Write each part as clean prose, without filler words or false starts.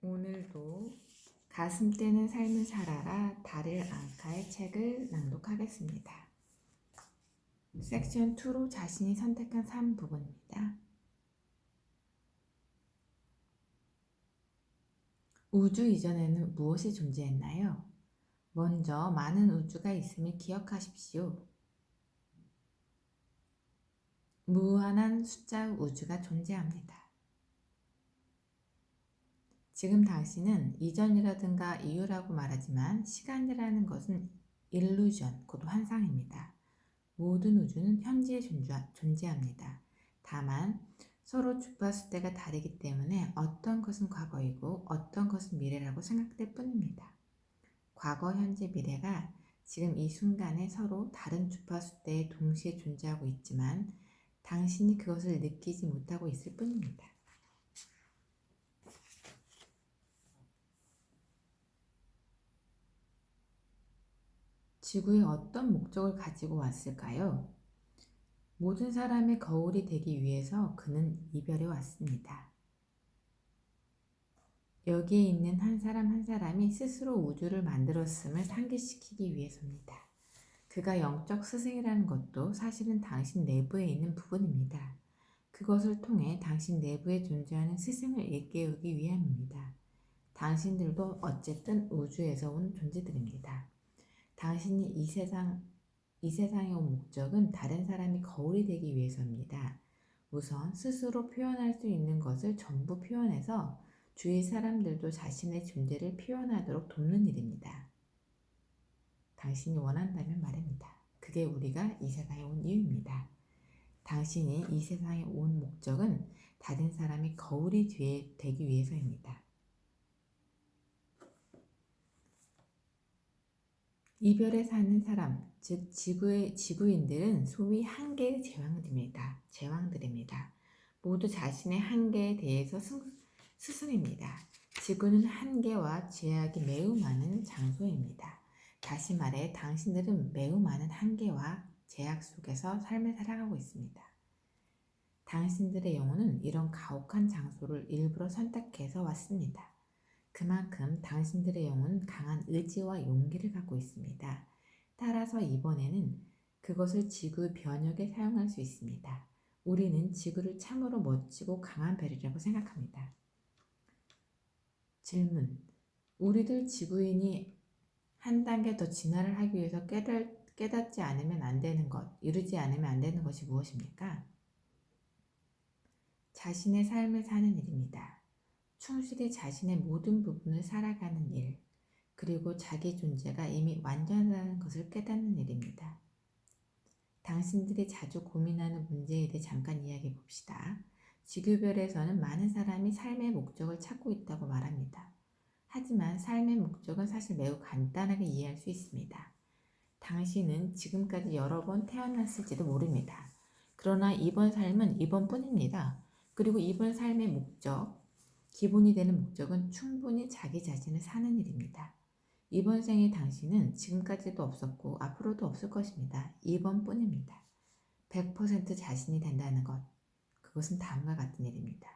오늘도 가슴 떼는 삶을 살아라 다릴 앙카의 책을 낭독하겠습니다. 섹션 2로 자신이 선택한 삶 부분입니다. 우주 이전에는 무엇이 존재했나요? 먼저 많은 우주가 있음을 기억하십시오. 무한한 숫자의 우주가 존재합니다. 지금 당신은 이전이라든가 이유라고 말하지만 시간이라는 것은 일루전, 곧 환상입니다. 모든 우주는 현재에 존재합니다. 다만 서로 주파수대가 다르기 때문에 어떤 것은 과거이고 어떤 것은 미래라고 생각될 뿐입니다. 과거, 현재, 미래가 지금 이 순간에 서로 다른 주파수대에 동시에 존재하고 있지만 당신이 그것을 느끼지 못하고 있을 뿐입니다. 지구에 어떤 목적을 가지고 왔을까요? 모든 사람의 거울이 되기 위해서 그는 이별해 왔습니다. 여기에 있는 한 사람 한 사람이 스스로 우주를 만들었음을 상기시키기 위해서입니다. 그가 영적 스승이라는 것도 사실은 당신 내부에 있는 부분입니다. 그것을 통해 당신 내부에 존재하는 스승을 일깨우기 위함입니다. 당신들도 어쨌든 우주에서 온 존재들입니다. 당신이 이 세상에 온 목적은 다른 사람이 거울이 되기 위해서입니다. 우선 스스로 표현할 수 있는 것을 전부 표현해서 주위 사람들도 자신의 존재를 표현하도록 돕는 일입니다. 당신이 원한다면 말입니다. 그게 우리가 이 세상에 온 이유입니다. 당신이 이 세상에 온 목적은 다른 사람이 거울이 되기 위해서입니다. 이별에 사는 사람, 즉 지구인들은 소위 한계의 제왕들입니다. 모두 자신의 한계에 대해서 스승입니다. 지구는 한계와 제약이 매우 많은 장소입니다. 다시 말해 당신들은 매우 많은 한계와 제약 속에서 삶을 살아가고 있습니다. 당신들의 영혼은 이런 가혹한 장소를 일부러 선택해서 왔습니다. 그만큼 당신들의 영혼은 강한 의지와 용기를 갖고 있습니다. 따라서 이번에는 그것을 지구 변혁에 사용할 수 있습니다. 우리는 지구를 참으로 멋지고 강한 별이라고 생각합니다. 질문: 우리들 지구인이 한 단계 더 진화를 하기 위해서 깨닫지 않으면 안 되는 것, 이루지 않으면 안 되는 것이 무엇입니까? 자신의 삶을 사는 일입니다. 충실히 자신의 모든 부분을 살아가는 일, 그리고 자기 존재가 이미 완전하다는 것을 깨닫는 일입니다. 당신들이 자주 고민하는 문제에 대해 잠깐 이야기해 봅시다. 지구별에서는 많은 사람이 삶의 목적을 찾고 있다고 말합니다. 하지만 삶의 목적은 사실 매우 간단하게 이해할 수 있습니다. 당신은 지금까지 여러 번 태어났을지도 모릅니다. 그러나 이번 삶은 이번뿐입니다. 그리고 이번 삶의 목적, 기본이 되는 목적은 충분히 자기 자신을 사는 일입니다. 이번 생의 당신은 지금까지도 없었고 앞으로도 없을 것입니다. 이번뿐입니다. 100% 자신이 된다는 것, 그것은 다음과 같은 일입니다.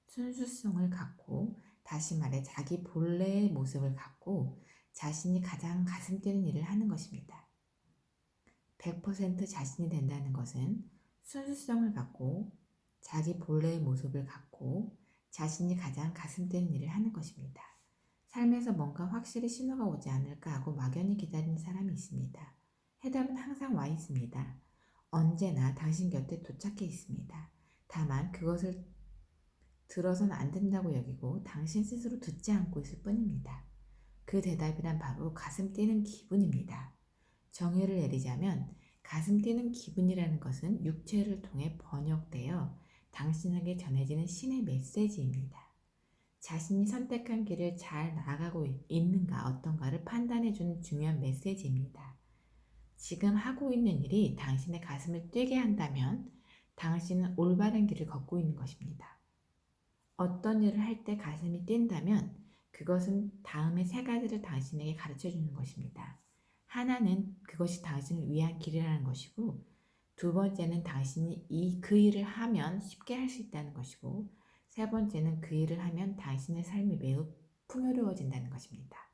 순수성을 갖고, 다시 말해 자기 본래의 모습을 갖고 자신이 가장 가슴 뛰는 일을 하는 것입니다. 100% 자신이 된다는 것은 순수성을 갖고 자기 본래의 모습을 갖고 자신이 가장 가슴 뛰는 일을 하는 것입니다. 삶에서 뭔가 확실히 신호가 오지 않을까 하고 막연히 기다리는 사람이 있습니다. 해답은 항상 와 있습니다. 언제나 당신 곁에 도착해 있습니다. 다만 그것을 들어선 안 된다고 여기고 당신 스스로 듣지 않고 있을 뿐입니다. 그 대답이란 바로 가슴 뛰는 기분입니다. 정의를 내리자면 가슴 뛰는 기분이라는 것은 육체를 통해 번역되어 당신에게 전해지는 신의 메시지입니다. 자신이 선택한 길을 잘 나아가고 있는가 어떤가를 판단해주는 중요한 메시지입니다. 지금 하고 있는 일이 당신의 가슴을 뛰게 한다면 당신은 올바른 길을 걷고 있는 것입니다. 어떤 일을 할 때 가슴이 뛴다면 그것은 다음에 세 가지를 당신에게 가르쳐주는 것입니다. 하나는 그것이 당신을 위한 길이라는 것이고, 두 번째는 당신이 그 일을 하면 쉽게 할 수 있다는 것이고, 세 번째는 그 일을 하면 당신의 삶이 매우 풍요로워진다는 것입니다.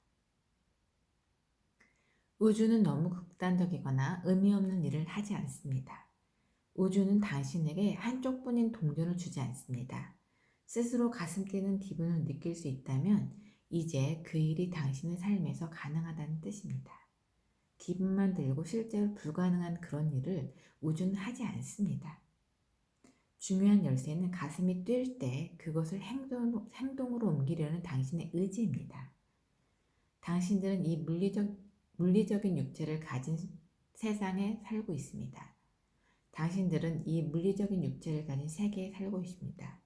우주는 너무 극단적이거나 의미 없는 일을 하지 않습니다. 우주는 당신에게 한쪽뿐인 동전을 주지 않습니다. 스스로 가슴 뛰는 기분을 느낄 수 있다면 이제 그 일이 당신의 삶에서 가능하다는 뜻입니다. 기분만 들고 실제로 불가능한 그런 일을 우주는 하지 않습니다. 중요한 열쇠는 가슴이 뛸 때 그것을 행동으로 옮기려는 당신의 의지입니다. 당신들은 이 물리적인 육체를 가진 세상에 살고 있습니다. 당신들은 이 물리적인 육체를 가진 세계에 살고 있습니다.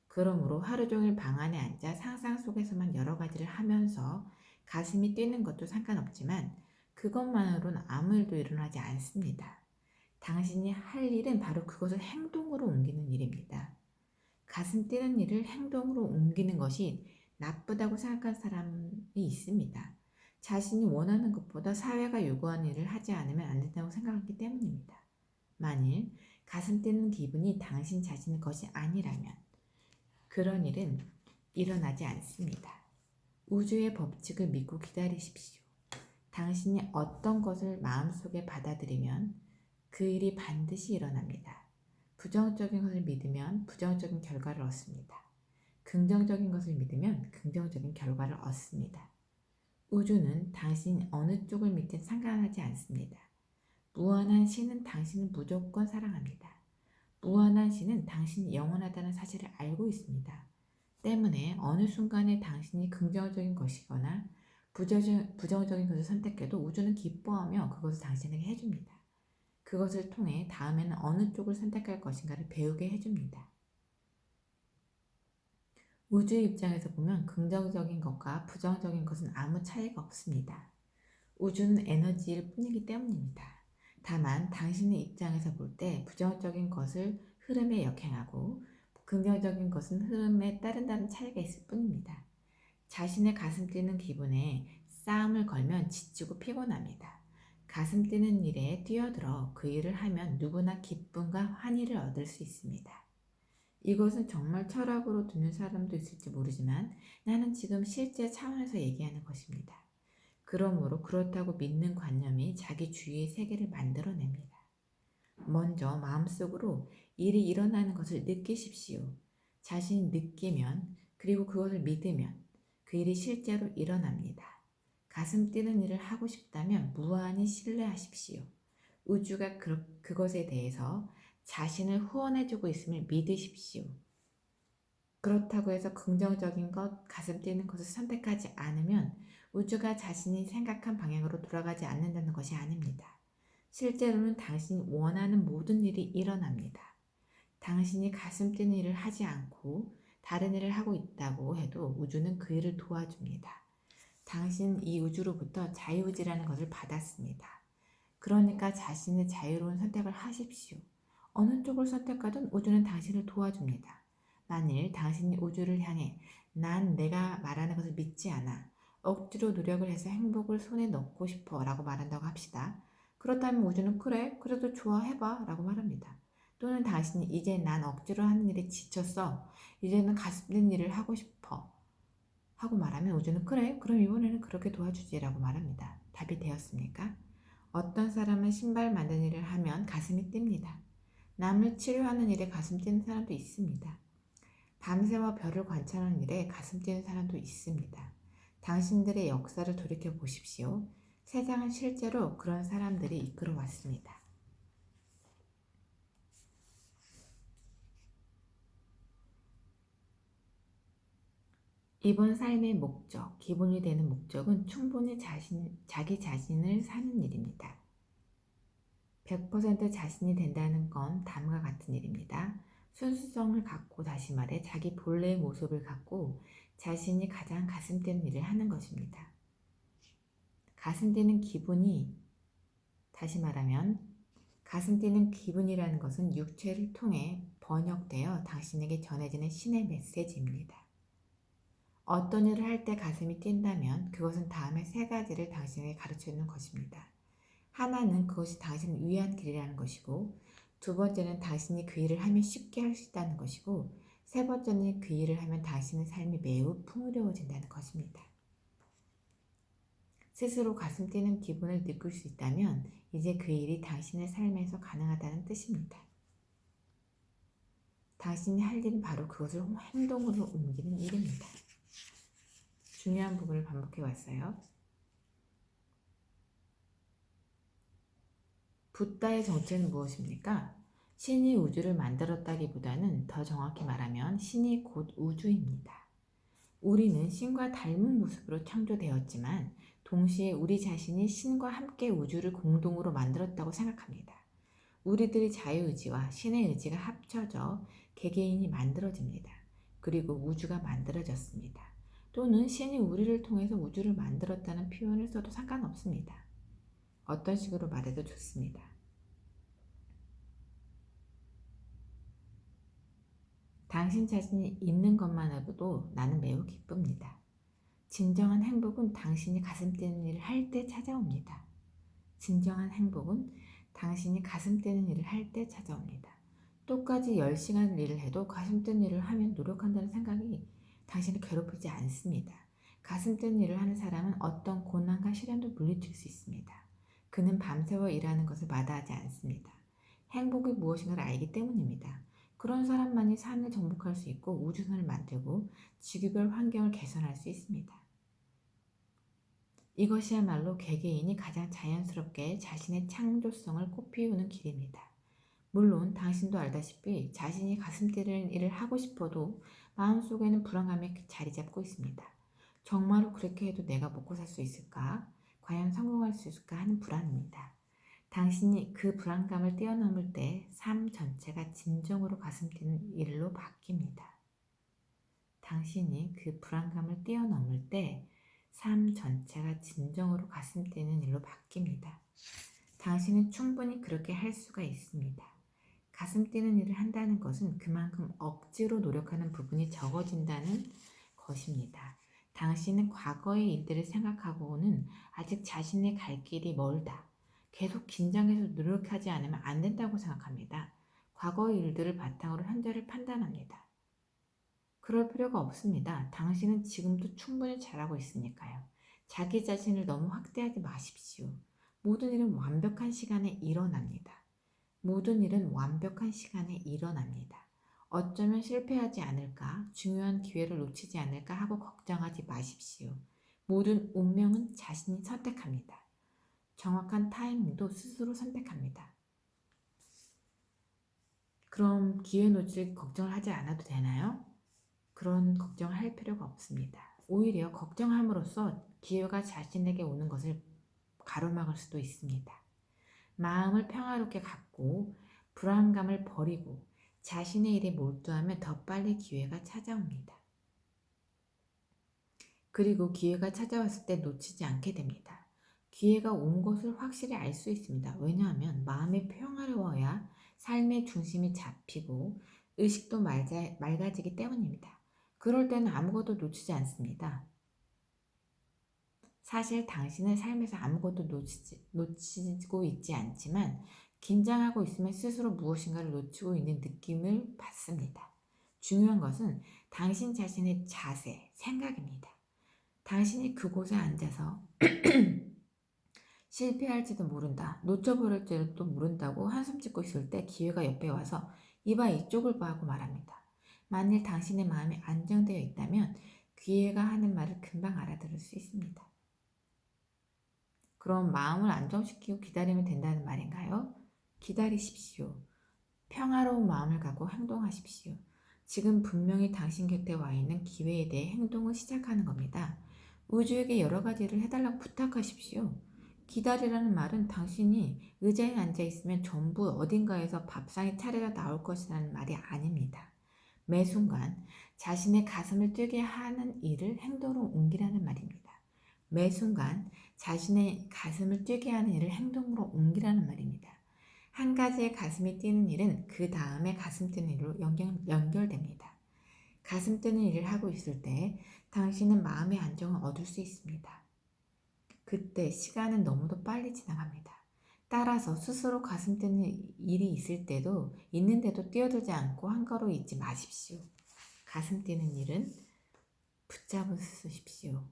그러므로 하루 종일 방 안에 앉아 상상 속에서만 여러 가지를 하면서 가슴이 뛰는 것도 상관없지만 그것만으로는 아무 일도 일어나지 않습니다. 당신이 할 일은 바로 그것을 행동으로 옮기는 일입니다. 가슴 뛰는 일을 행동으로 옮기는 것이 나쁘다고 생각한 사람이 있습니다. 자신이 원하는 것보다 사회가 요구하는 일을 하지 않으면 안 된다고 생각하기 때문입니다. 만일 가슴 뛰는 기분이 당신 자신의 것이 아니라면 그런 일은 일어나지 않습니다. 우주의 법칙을 믿고 기다리십시오. 당신이 어떤 것을 마음속에 받아들이면 그 일이 반드시 일어납니다. 부정적인 것을 믿으면 부정적인 결과를 얻습니다. 긍정적인 것을 믿으면 긍정적인 결과를 얻습니다. 우주는 당신이 어느 쪽을 믿든 상관하지 않습니다. 무한한 신은 당신을 무조건 사랑합니다. 무한한 신은 당신이 영원하다는 사실을 알고 있습니다. 때문에 어느 순간에 당신이 긍정적인 것이거나 부정적인 것을 선택해도 우주는 기뻐하며 그것을 당신에게 해줍니다. 그것을 통해 다음에는 어느 쪽을 선택할 것인가를 배우게 해줍니다. 우주의 입장에서 보면 긍정적인 것과 부정적인 것은 아무 차이가 없습니다. 우주는 에너지일 뿐이기 때문입니다. 다만 당신의 입장에서 볼 때 부정적인 것을 흐름에 역행하고 긍정적인 것은 흐름에 따른다는 차이가 있을 뿐입니다. 자신의 가슴 뛰는 기분에 싸움을 걸면 지치고 피곤합니다. 가슴 뛰는 일에 뛰어들어 그 일을 하면 누구나 기쁨과 환희를 얻을 수 있습니다. 이것은 정말 철학으로 듣는 사람도 있을지 모르지만 나는 지금 실제 차원에서 얘기하는 것입니다. 그러므로 그렇다고 믿는 관념이 자기 주위의 세계를 만들어냅니다. 먼저 마음속으로 일이 일어나는 것을 느끼십시오. 자신이 느끼면 그리고 그것을 믿으면 그 일이 실제로 일어납니다. 가슴 뛰는 일을 하고 싶다면 무한히 신뢰하십시오. 우주가 그것에 대해서 자신을 후원해주고 있음을 믿으십시오. 그렇다고 해서 긍정적인 것, 가슴 뛰는 것을 선택하지 않으면 우주가 자신이 생각한 방향으로 돌아가지 않는다는 것이 아닙니다. 실제로는 당신이 원하는 모든 일이 일어납니다. 당신이 가슴 뛰는 일을 하지 않고 다른 일을 하고 있다고 해도 우주는 그 일을 도와줍니다. 당신은 이 우주로부터 자유의지라는 것을 받았습니다. 그러니까 자신의 자유로운 선택을 하십시오. 어느 쪽을 선택하든 우주는 당신을 도와줍니다. 만일 당신이 우주를 향해 난 내가 말하는 것을 믿지 않아. 억지로 노력을 해서 행복을 손에 넣고 싶어 라고 말한다고 합시다. 그렇다면 우주는 그래, 그래도 좋아, 해봐 라고 말합니다. 또는 당신이 이제 난 억지로 하는 일에 지쳤어. 이제는 가슴 뛰는 일을 하고 싶어. 하고 말하면 우주는 그래, 그럼 이번에는 그렇게 도와주지 라고 말합니다. 답이 되었습니까? 어떤 사람은 신발 만드는 일을 하면 가슴이 뜁니다. 남을 치료하는 일에 가슴 뛰는 사람도 있습니다. 밤새워 별을 관찰하는 일에 가슴 뛰는 사람도 있습니다. 당신들의 역사를 돌이켜 보십시오. 세상은 실제로 그런 사람들이 이끌어 왔습니다. 이번 삶의 목적, 기본이 되는 목적은 충분히 자기 자신을 사는 일입니다. 100% 자신이 된다는 건 다음과 같은 일입니다. 순수성을 갖고, 다시 말해 자기 본래의 모습을 갖고 자신이 가장 가슴 뛰는 일을 하는 것입니다. 가슴 뛰는 기분이, 다시 말하면 가슴 뛰는 기분이라는 것은 육체를 통해 번역되어 당신에게 전해지는 신의 메시지입니다. 어떤 일을 할 때 가슴이 뛴다면 그것은 다음에 세 가지를 당신에게 가르쳐주는 것입니다. 하나는 그것이 당신을 위한 길이라는 것이고, 두 번째는 당신이 그 일을 하면 쉽게 할 수 있다는 것이고, 세 번째는 그 일을 하면 당신의 삶이 매우 풍요로워진다는 것입니다. 스스로 가슴 뛰는 기분을 느낄 수 있다면 이제 그 일이 당신의 삶에서 가능하다는 뜻입니다. 당신이 할 일은 바로 그것을 행동으로 옮기는 일입니다. 중요한 부분을 반복해 왔어요. 붓다의 정체는 무엇입니까? 신이 우주를 만들었다기보다는 더 정확히 말하면 신이 곧 우주입니다. 우리는 신과 닮은 모습으로 창조되었지만 동시에 우리 자신이 신과 함께 우주를 공동으로 만들었다고 생각합니다. 우리들의 자유의지와 신의 의지가 합쳐져 개개인이 만들어집니다. 그리고 우주가 만들어졌습니다. 또는 신이 우리를 통해서 우주를 만들었다는 표현을 써도 상관없습니다. 어떤 식으로 말해도 좋습니다. 당신 자신이 있는 것만으로도 나는 매우 기쁩니다. 진정한 행복은 당신이 가슴 뛰는 일을 할 때 찾아옵니다. 진정한 행복은 당신이 가슴 뛰는 일을 할 때 찾아옵니다. 똑같이 10시간 일을 해도 가슴 뛰는 일을 하면 노력한다는 생각이 당신을 괴롭히지 않습니다. 가슴 뛰는 일을 하는 사람은 어떤 고난과 시련도 물리칠 수 있습니다. 그는 밤새워 일하는 것을 마다하지 않습니다. 행복이 무엇인가를 알기 때문입니다. 그런 사람만이 삶을 정복할 수 있고 우주선을 만들고 지구별 환경을 개선할 수 있습니다. 이것이야말로 개개인이 가장 자연스럽게 자신의 창조성을 꽃피우는 길입니다. 물론 당신도 알다시피 자신이 가슴 뛰는 일을 하고 싶어도 마음속에는 불안감이 자리 잡고 있습니다. 정말로 그렇게 해도 내가 먹고 살 수 있을까? 과연 성공할 수 있을까 하는 불안입니다. 당신이 그 불안감을 뛰어넘을 때 삶 전체가 진정으로 가슴 뛰는 일로 바뀝니다. 당신이 그 불안감을 뛰어넘을 때 삶 전체가 진정으로 가슴 뛰는 일로 바뀝니다. 당신은 충분히 그렇게 할 수가 있습니다. 가슴 뛰는 일을 한다는 것은 그만큼 억지로 노력하는 부분이 적어진다는 것입니다. 당신은 과거의 일들을 생각하고는 아직 자신의 갈 길이 멀다. 계속 긴장해서 노력하지 않으면 안 된다고 생각합니다. 과거의 일들을 바탕으로 현재를 판단합니다. 그럴 필요가 없습니다. 당신은 지금도 충분히 잘하고 있으니까요. 자기 자신을 너무 확대하지 마십시오. 모든 일은 완벽한 시간에 일어납니다. 모든 일은 완벽한 시간에 일어납니다. 어쩌면 실패하지 않을까, 중요한 기회를 놓치지 않을까 하고 걱정하지 마십시오. 모든 운명은 자신이 선택합니다. 정확한 타이밍도 스스로 선택합니다. 그럼 기회 놓칠 걱정을 하지 않아도 되나요? 그런 걱정을 할 필요가 없습니다. 오히려 걱정함으로써 기회가 자신에게 오는 것을 가로막을 수도 있습니다. 마음을 평화롭게 갖고 불안감을 버리고 자신의 일에 몰두하면 더 빨리 기회가 찾아옵니다. 그리고 기회가 찾아왔을 때 놓치지 않게 됩니다. 기회가 온 것을 확실히 알 수 있습니다. 왜냐하면 마음이 평화로워야 삶의 중심이 잡히고 의식도 맑아지기 때문입니다. 그럴 때는 아무것도 놓치지 않습니다. 사실 당신의 삶에서 아무것도 놓치고 있지 않지만 긴장하고 있으면 스스로 무엇인가를 놓치고 있는 느낌을 받습니다. 중요한 것은 당신 자신의 자세, 생각입니다. 당신이 그곳에 앉아서 실패할지도 모른다, 놓쳐버릴지도 모른다고 한숨 짓고 있을 때 기회가 옆에 와서 이봐 이쪽을 봐 하고 말합니다. 만일 당신의 마음이 안정되어 있다면 기회가 하는 말을 금방 알아들을 수 있습니다. 그럼 마음을 안정시키고 기다리면 된다는 말인가요? 기다리십시오. 평화로운 마음을 갖고 행동하십시오. 지금 분명히 당신 곁에 와 있는 기회에 대해 행동을 시작하는 겁니다. 우주에게 여러 가지를 해달라고 부탁하십시오. 기다리라는 말은 당신이 의자에 앉아 있으면 전부 어딘가에서 밥상이 차려져 나올 것이라는 말이 아닙니다. 매 순간 자신의 가슴을 뛰게 하는 일을 행동으로 옮기라는 말입니다. 매 순간 자신의 가슴을 뛰게 하는 일을 행동으로 옮기라는 말입니다. 한 가지의 가슴이 뛰는 일은 그 다음에 가슴 뛰는 일로 연결됩니다. 가슴 뛰는 일을 하고 있을 때 당신은 마음의 안정을 얻을 수 있습니다. 그때 시간은 너무도 빨리 지나갑니다. 따라서 스스로 가슴 뛰는 일이 있는데도 뛰어들지 않고 한가로이 있지 마십시오. 가슴 뛰는 일은 붙잡으십시오.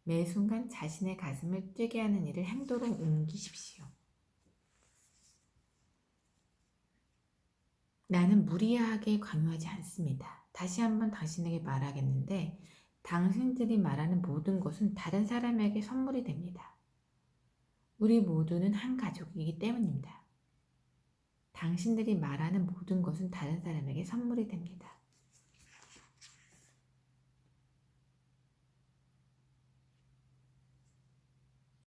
매 순간 자신의 가슴을 뛰게 하는 일을 행동으로 옮기십시오. 나는 무리하게 강요하지 않습니다. 다시 한번 당신에게 말하겠는데 당신들이 말하는 모든 것은 다른 사람에게 선물이 됩니다. 우리 모두는 한 가족이기 때문입니다. 당신들이 말하는 모든 것은 다른 사람에게 선물이 됩니다.